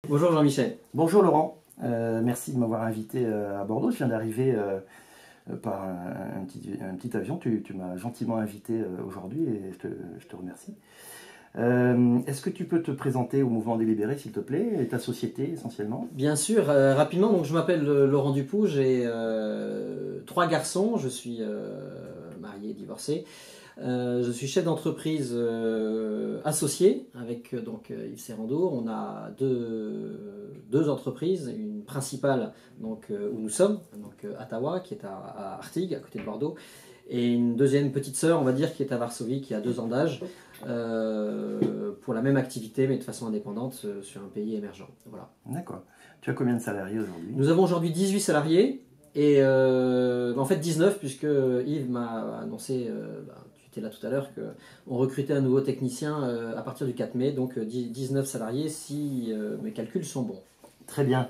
Bonjour Jean-Michel. Bonjour Laurent, merci de m'avoir invité à Bordeaux. Je viens d'arriver par un petit avion. Tu m'as gentiment invité aujourd'hui et je te remercie. Est-ce que tu peux te présenter au Mouvement des Libérés, s'il te plaît, et ta société essentiellement? Bien sûr, rapidement, donc je m'appelle Laurent Dupoux, j'ai 3 garçons, je suis marié et divorcé. Je suis chef d'entreprise associé avec Yves Serrando. On a deux entreprises, une principale où nous sommes, Ottawa, qui est à Artigues, à côté de Bordeaux, et une deuxième petite sœur, on va dire, qui est à Varsovie, qui a 2 ans d'âge, pour la même activité, mais de façon indépendante sur un pays émergent. Voilà. D'accord. Tu as combien de salariés aujourd'hui? Nous avons aujourd'hui 18 salariés, et en fait 19, puisque Yves m'a annoncé, tu étais là tout à l'heure, qu'on recrutait un nouveau technicien à partir du 4 mai, donc 19 salariés si mes calculs sont bons. Très bien.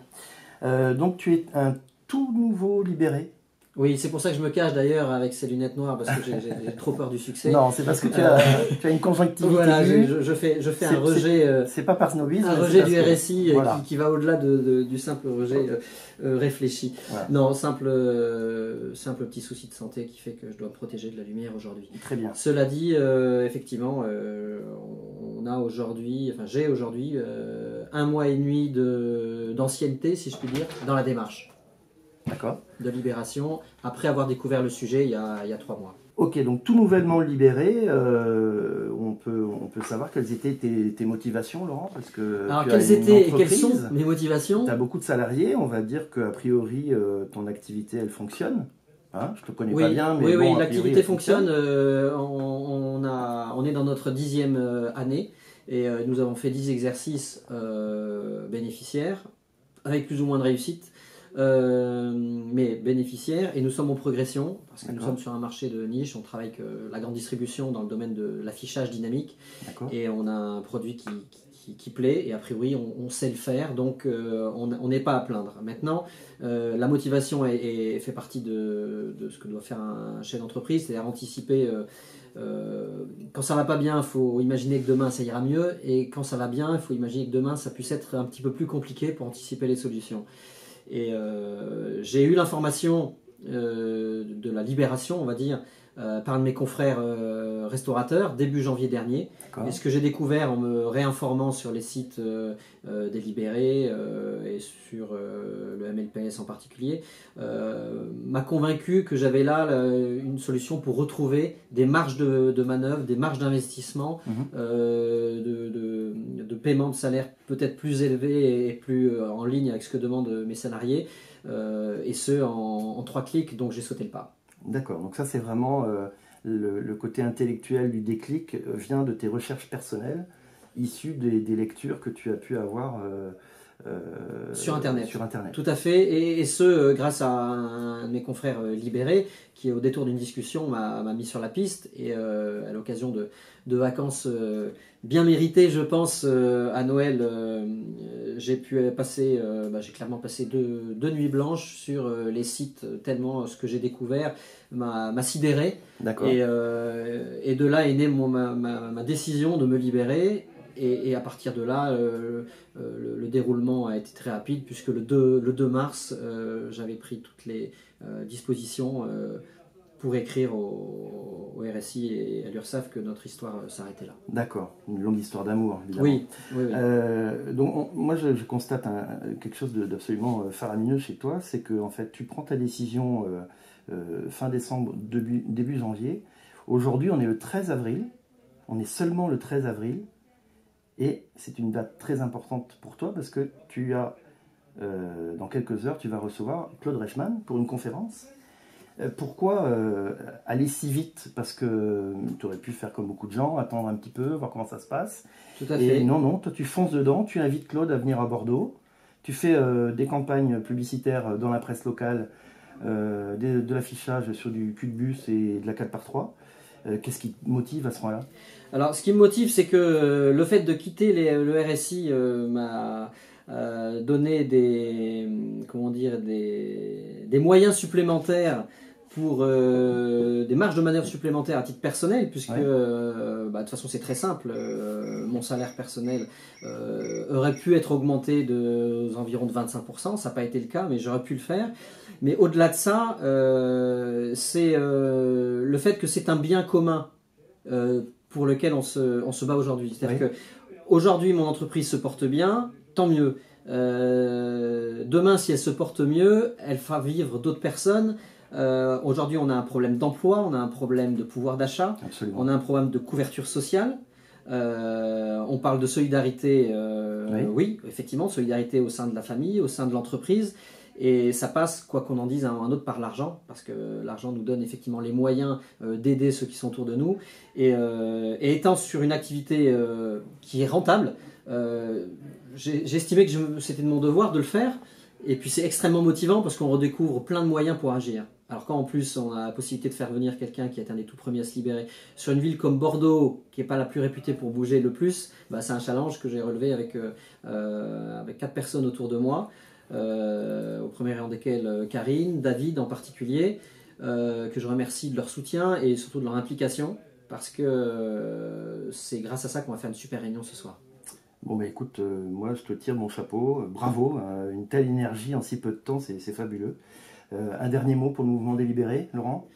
Donc tu es un tout nouveau libéré? Oui, c'est pour ça que je me cache d'ailleurs avec ces lunettes noires, parce que j'ai trop peur du succès. Non, c'est parce que tu as une conjonctivité. Voilà, aiguë. je fais un rejet. C'est pas par snobisme. Un rejet du RSI voilà. qui va au-delà du simple rejet réfléchi. Voilà. Non, simple petit souci de santé qui fait que je dois me protéger de la lumière aujourd'hui. Très bien. Cela dit, effectivement, j'ai aujourd'hui 1 mois et demi d'ancienneté, si je puis dire, dans la démarche. D'accord. De libération, après avoir découvert le sujet il y a 3 mois. Ok, donc tout nouvellement libéré, on peut savoir quelles étaient tes motivations, Laurent, parce que alors quelles étaient et quelles sont mes motivations? Tu as beaucoup de salariés, on va dire qu'a priori ton activité elle fonctionne. Hein, je te connais pas bien, mais oui, bon, l'activité fonctionne. On est dans notre 10e année et nous avons fait 10 exercices bénéficiaires avec plus ou moins de réussite. Mais bénéficiaires, et nous sommes en progression parce que nous sommes sur un marché de niche. On travaille avec la grande distribution dans le domaine de l'affichage dynamique et on a un produit qui plaît et a priori on sait le faire, donc on n'est pas à plaindre. Maintenant la motivation fait partie de ce que doit faire un chef d'entreprise, c'est-à-dire anticiper. Quand ça va pas bien, il faut imaginer que demain ça ira mieux, et quand ça va bien, il faut imaginer que demain ça puisse être un petit peu plus compliqué pour anticiper les solutions. Et j'ai eu l'information de la libération, on va dire, par un de mes confrères restaurateurs début janvier dernier. Et ce que j'ai découvert en me réinformant sur les sites des libérés et sur le MLPS en particulier m'a convaincu que j'avais là une solution pour retrouver des marges de manœuvre, des marges d'investissement, de paiement de salaire peut-être plus élevés et plus en ligne avec ce que demandent mes salariés, et ce en 3 clics, donc j'ai sauté le pas. D'accord, donc ça c'est vraiment le côté intellectuel du déclic vient de tes recherches personnelles issues des lectures que tu as pu avoir sur Internet. Sur Internet. Tout à fait, et ce grâce à un de mes confrères libérés qui au détour d'une discussion m'a mis sur la piste, et à l'occasion de vacances bien méritées, je pense, à Noël, j'ai clairement passé deux nuits blanches sur les sites, tellement ce que j'ai découvert m'a sidéré. Et de là est née ma décision de me libérer. Et à partir de là, le déroulement a été très rapide, puisque le 2 mars, j'avais pris toutes les dispositions pour écrire au RSI et à l'URSSAF que notre histoire s'arrêtait là. D'accord, une longue histoire d'amour, évidemment. Oui. Donc moi je constate quelque chose d'absolument faramineux chez toi, c'est que en fait, tu prends ta décision fin décembre, début janvier. Aujourd'hui, on est le 13 avril, on est seulement le 13 avril. Et c'est une date très importante pour toi parce que tu as, dans quelques heures, tu vas recevoir Claude Reichmann pour une conférence. Pourquoi aller si vite? Parce que tu aurais pu faire comme beaucoup de gens, attendre un petit peu, voir comment ça se passe. Tout à fait. Et non, toi tu fonces dedans, tu invites Claude à venir à Bordeaux, tu fais des campagnes publicitaires dans la presse locale, de l'affichage sur du cul de bus et de la 4x3. Qu'est-ce qui te motive à ce moment-là? Alors, ce qui me motive, c'est que le fait de quitter le RSI m'a donné des moyens supplémentaires pour des marges de manœuvre supplémentaires à titre personnel, puisque de toute façon c'est très simple, mon salaire personnel aurait pu être augmenté environ de 25%, ça n'a pas été le cas, mais j'aurais pu le faire. Mais au-delà de ça, c'est le fait que c'est un bien commun pour lequel on se bat aujourd'hui. C'est-à-dire que aujourd'hui mon entreprise se porte bien, tant mieux. Demain, si elle se porte mieux, elle fera vivre d'autres personnes. Aujourd'hui, on a un problème d'emploi, on a un problème de pouvoir d'achat, on a un problème de couverture sociale. On parle de solidarité, oui, effectivement, solidarité au sein de la famille, au sein de l'entreprise. Et ça passe, quoi qu'on en dise à un autre, par l'argent, parce que l'argent nous donne effectivement les moyens d'aider ceux qui sont autour de nous. Et étant sur une activité qui est rentable, j'ai estimé que c'était de mon devoir de le faire. Et puis c'est extrêmement motivant parce qu'on redécouvre plein de moyens pour agir. Alors quand en plus on a la possibilité de faire venir quelqu'un qui est un des tout premiers à se libérer sur une ville comme Bordeaux, qui n'est pas la plus réputée pour bouger le plus, c'est un challenge que j'ai relevé avec 4 personnes autour de moi, au premier rang desquelles Karine, David en particulier, que je remercie de leur soutien et surtout de leur implication, parce que c'est grâce à ça qu'on va faire une super réunion ce soir. Bon écoute, moi je te tire mon chapeau, bravo, une telle énergie en si peu de temps, c'est fabuleux. Un dernier mot pour le mouvement délibéré, Laurent?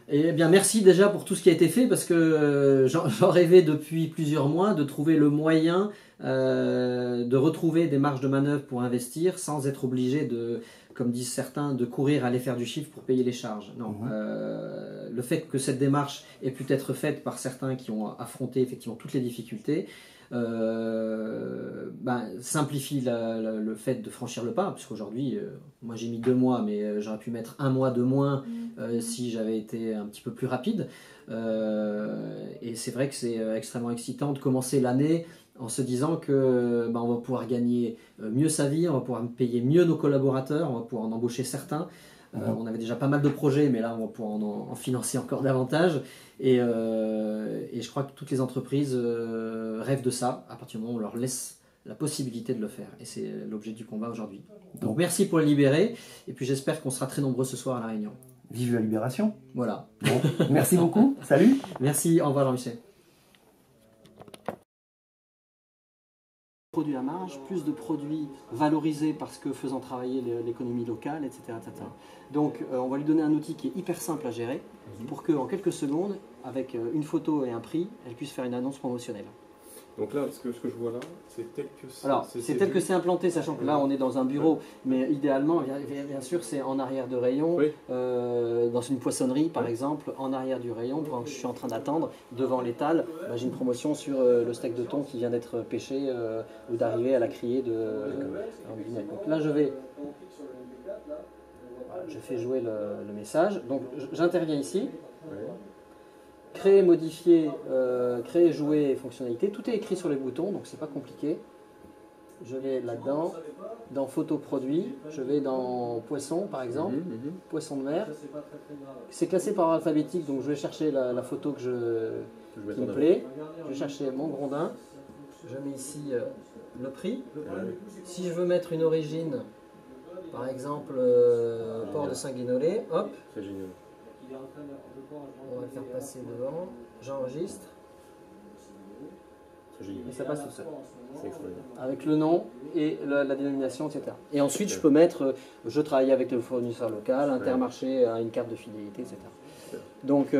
Eh bien merci déjà pour tout ce qui a été fait, parce que j'en rêvais depuis plusieurs mois de trouver le moyen de retrouver des marges de manœuvre pour investir sans être obligé de, comme disent certains, de courir aller faire du chiffre pour payer les charges. Non, le fait que cette démarche ait pu être faite par certains qui ont affronté effectivement toutes les difficultés, simplifie le fait de franchir le pas, puisqu'aujourd'hui moi j'ai mis 2 mois, mais j'aurais pu mettre 1 mois de moins si j'avais été un petit peu plus rapide, et c'est vrai que c'est extrêmement excitant de commencer l'année en se disant que on va pouvoir gagner mieux sa vie, on va pouvoir payer mieux nos collaborateurs, on va pouvoir en embaucher certains. On avait déjà pas mal de projets, mais là on va pouvoir en financer encore davantage. Et je crois que toutes les entreprises rêvent de ça, à partir du moment où on leur laisse la possibilité de le faire. Et c'est l'objet du combat aujourd'hui. Donc merci pour le libérer, et puis j'espère qu'on sera très nombreux ce soir à la réunion. Vive la libération. Voilà. Bon, merci beaucoup, salut. Merci, au revoir Jean-Michel. Produits à marge, plus de produits valorisés parce que faisant travailler l'économie locale, etc., etc. Donc on va lui donner un outil qui est hyper simple à gérer pour qu'en quelques secondes, avec une photo et un prix, elle puisse faire une annonce promotionnelle. Donc là, ce que je vois là, c'est tel que c'est. Alors, c'est tel que c'est implanté, sachant que là on est dans un bureau, mais idéalement, bien sûr, c'est en arrière de rayon, dans une poissonnerie par exemple, en arrière du rayon, pendant que je suis en train d'attendre, devant l'étal, j'ai une promotion sur le steak de thon qui vient d'être pêché ou d'arriver à la criée de. Donc là, je fais jouer le message, donc j'interviens ici. Créer, modifier, créer, jouer, fonctionnalité. Tout est écrit sur les boutons, donc c'est pas compliqué. Je vais là-dedans, dans photo produit, je vais dans poisson par exemple, poisson de mer. C'est classé par ordre alphabétique, donc je vais chercher la photo qui me plaît. Je vais chercher mon grondin. Je mets ici le prix. Si je veux mettre une origine, par exemple port de Saint-Guénolé, hop. C'est génial. On va le faire passer devant, j'enregistre et ça passe tout seul. Avec le nom et la dénomination, etc. Et ensuite je peux mettre, je travaille avec le fournisseur local, Intermarché, une carte de fidélité, etc. Donc